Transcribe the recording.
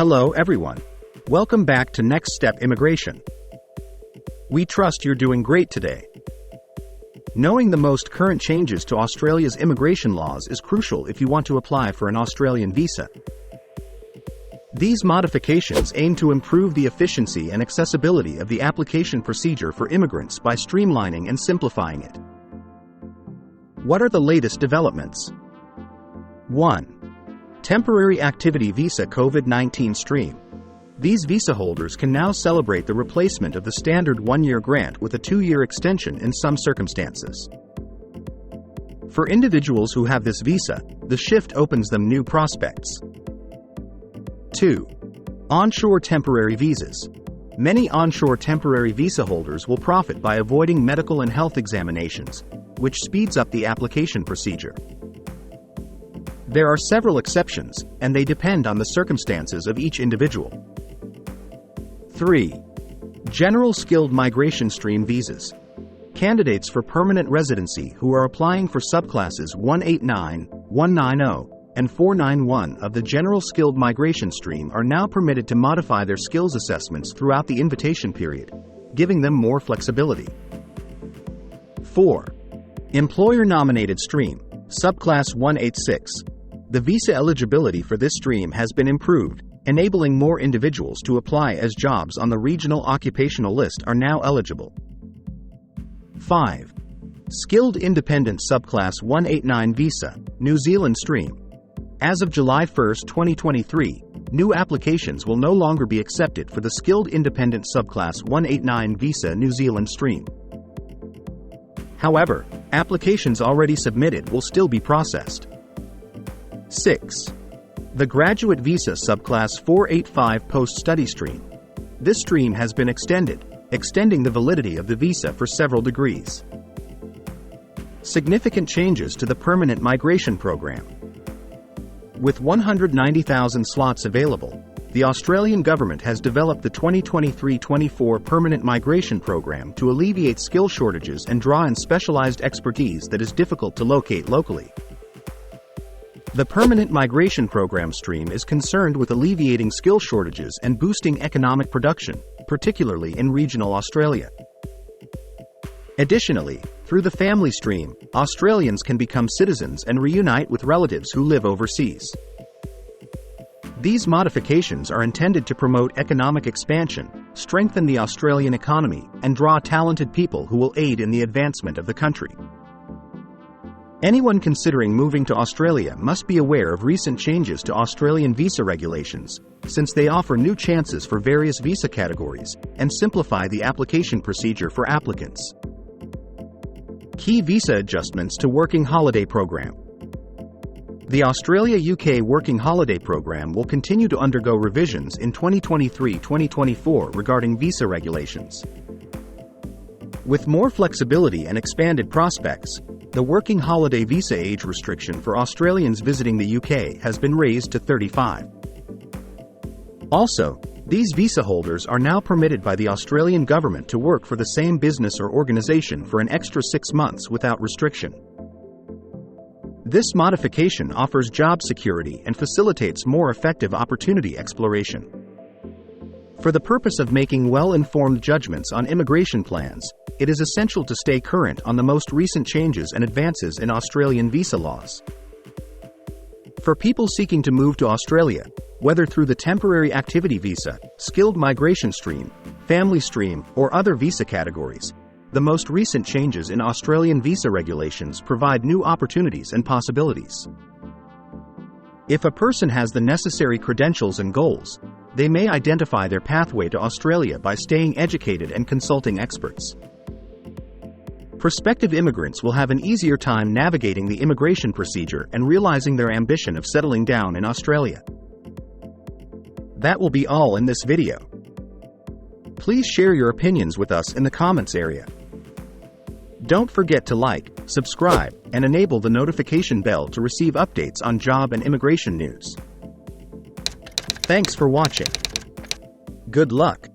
Hello everyone. Welcome back to Next Step Immigration. We trust you're doing great today. Knowing the most current changes to Australia's immigration laws is crucial if you want to apply for an Australian visa. These modifications aim to improve the efficiency and accessibility of the application procedure for immigrants by streamlining and simplifying it. What are the latest developments? 1. Temporary Activity Visa COVID-19 Stream. These visa holders can now celebrate the replacement of the standard 1-year grant with a 2-year extension in some circumstances. For individuals who have this visa, the shift opens them new prospects. 2. Onshore Temporary Visas. Many onshore temporary visa holders will profit by avoiding medical and health examinations, which speeds up the application procedure. There are several exceptions, and they depend on the circumstances of each individual. 3. General Skilled Migration Stream Visas. Candidates for permanent residency who are applying for subclasses 189, 190, and 491 of the General Skilled Migration Stream are now permitted to modify their skills assessments throughout the invitation period, giving them more flexibility. 4. Employer-Nominated Stream, Subclass 186. The visa eligibility for this stream has been improved, enabling more individuals to apply as jobs on the regional occupational list are now eligible. 5. Skilled Independent Subclass 189 Visa, New Zealand Stream. As of July 1, 2023, new applications will no longer be accepted for the Skilled Independent Subclass 189 Visa New Zealand Stream. However, applications already submitted will still be processed. 6. The Graduate Visa Subclass 485 Post-Study Stream. This stream has been extending the validity of the visa for several degrees. Significant changes to the Permanent Migration Program. With 190,000 slots available, the Australian government has developed the 2023-24 Permanent Migration Program to alleviate skill shortages and draw in specialized expertise that is difficult to locate locally. The Permanent Migration Program stream is concerned with alleviating skill shortages and boosting economic production, particularly in regional Australia. Additionally, through the family stream, Australians can become citizens and reunite with relatives who live overseas. These modifications are intended to promote economic expansion, strengthen the Australian economy, and draw talented people who will aid in the advancement of the country. Anyone considering moving to Australia must be aware of recent changes to Australian visa regulations, since they offer new chances for various visa categories and simplify the application procedure for applicants. Key visa adjustments to Working Holiday Program. The Australia-UK Working Holiday Program will continue to undergo revisions in 2023-2024 regarding visa regulations. With more flexibility and expanded prospects, the Working Holiday Visa age restriction for Australians visiting the UK has been raised to 35. Also, these visa holders are now permitted by the Australian government to work for the same business or organisation for an extra 6 months without restriction. This modification offers job security and facilitates more effective opportunity exploration. For the purpose of making well-informed judgments on immigration plans, it is essential to stay current on the most recent changes and advances in Australian visa laws. For people seeking to move to Australia, whether through the Temporary Activity Visa, Skilled Migration Stream, Family Stream, or other visa categories, the most recent changes in Australian visa regulations provide new opportunities and possibilities. If a person has the necessary credentials and goals, they may identify their pathway to Australia by staying educated and consulting experts. Prospective immigrants will have an easier time navigating the immigration procedure and realizing their ambition of settling down in Australia. That will be all in this video. Please share your opinions with us in the comments area. Don't forget to like, subscribe, and enable the notification bell to receive updates on job and immigration news. Thanks for watching. Good luck.